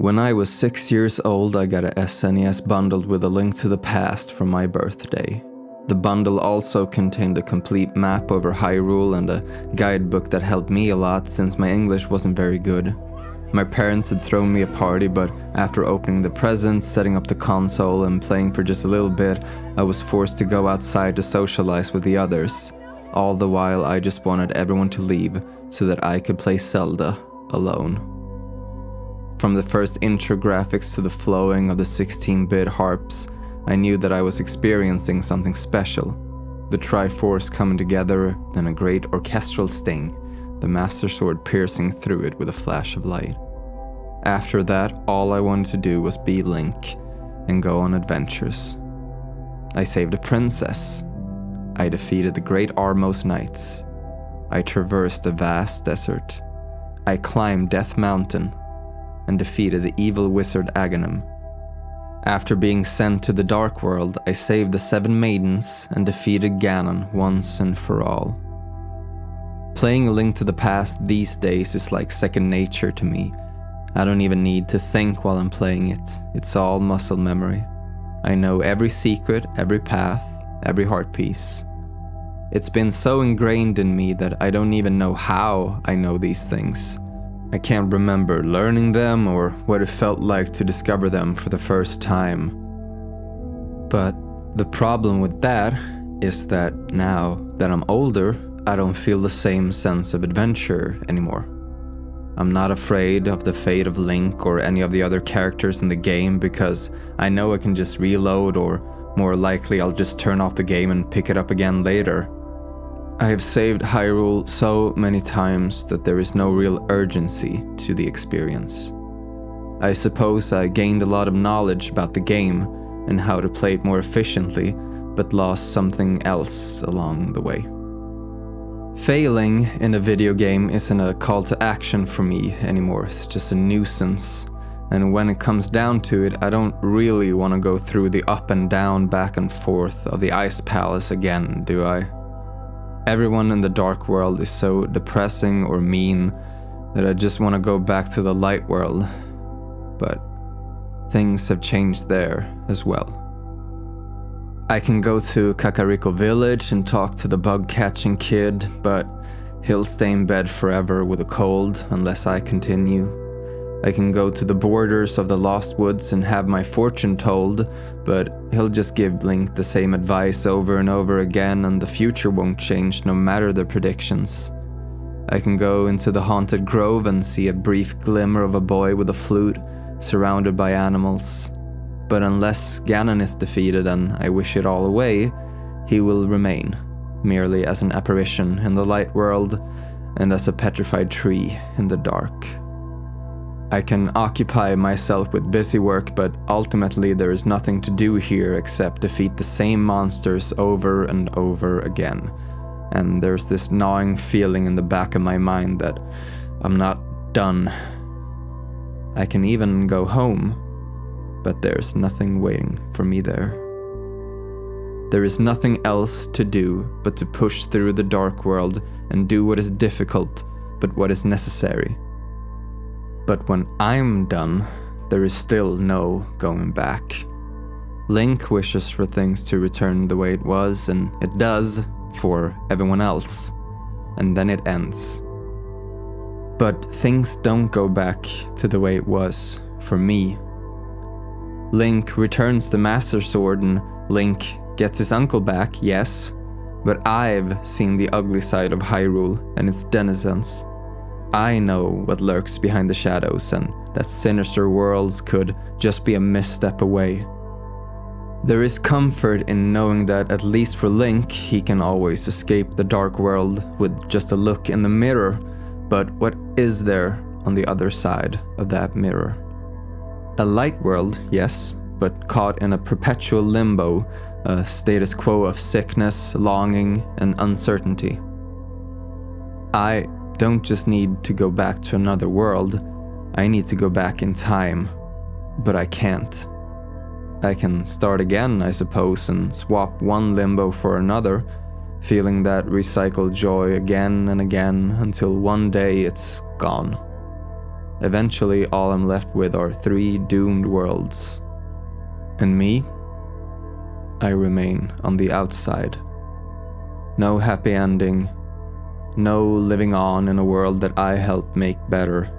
When I was 6 years old, I got a SNES bundled with A Link to the Past for my birthday. The bundle also contained a complete map over Hyrule and a guidebook that helped me a lot since my English wasn't very good. My parents had thrown me a party, but after opening the presents, setting up the console, and playing for just a little bit, I was forced to go outside to socialize with the others. All the while, I just wanted everyone to leave so that I could play Zelda alone. From the first intro graphics to the flowing of the 16-bit harps, I knew that I was experiencing something special. The Triforce coming together, then a great orchestral sting, the Master Sword piercing through it with a flash of light. After that, all I wanted to do was be Link and go on adventures. I saved a princess. I defeated the Great Armos Knights. I traversed a vast desert. I climbed Death Mountain and defeated the evil wizard Aghanim. After being sent to the Dark World, I saved the 7 maidens and defeated Ganon once and for all. Playing A Link to the Past these days is like second nature to me. I don't even need to think while I'm playing it. It's all muscle memory. I know every secret, every path, every heart piece. It's been so ingrained in me that I don't even know how I know these things. I can't remember learning them or what it felt like to discover them for the first time. But the problem with that is that now that I'm older, I don't feel the same sense of adventure anymore. I'm not afraid of the fate of Link or any of the other characters in the game because I know I can just reload, or more likely I'll just turn off the game and pick it up again later. I have saved Hyrule so many times that there is no real urgency to the experience. I suppose I gained a lot of knowledge about the game and how to play it more efficiently, but lost something else along the way. Failing in a video game isn't a call to action for me anymore, it's just a nuisance. And when it comes down to it, I don't really want to go through the up and down, back and forth of the Ice Palace again, do I? Everyone in the Dark World is so depressing or mean that I just want to go back to the Light World. But things have changed there as well. I can go to Kakariko Village and talk to the bug-catching kid, but he'll stay in bed forever with a cold unless I continue. I can go to the borders of the Lost Woods and have my fortune told, but he'll just give Link the same advice over and over again, and the future won't change no matter the predictions. I can go into the Haunted Grove and see a brief glimmer of a boy with a flute, surrounded by animals. But unless Ganon is defeated and I wish it all away, he will remain, merely as an apparition in the light world and as a petrified tree in the dark. I can occupy myself with busy work, but ultimately there is nothing to do here except defeat the same monsters over and over again. And there's this gnawing feeling in the back of my mind that I'm not done. I can even go home, but there's nothing waiting for me there. There is nothing else to do but to push through the Dark World and do what is difficult, but what is necessary. But when I'm done, there is still no going back. Link wishes for things to return the way it was, and it does for everyone else, and then it ends. But things don't go back to the way it was for me. Link returns the Master Sword and Link gets his uncle back, yes, but I've seen the ugly side of Hyrule and its denizens. I know what lurks behind the shadows and that sinister worlds could just be a misstep away. There is comfort in knowing that at least for Link, he can always escape the Dark World with just a look in the mirror, but what is there on the other side of that mirror? A light world, yes, but caught in a perpetual limbo, a status quo of sickness, longing, and uncertainty. I don't just need to go back to another world, I need to go back in time, but I can't. I can start again, I suppose, and swap one limbo for another, feeling that recycled joy again and again until one day it's gone. Eventually, all I'm left with are 3 doomed worlds. And me? I remain on the outside. No happy ending. No living on in a world that I helped make better.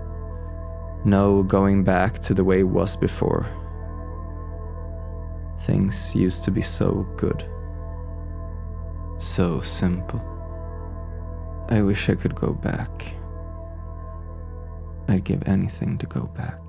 No going back to the way it was before. Things used to be so good. So simple. I wish I could go back. I'd give anything to go back.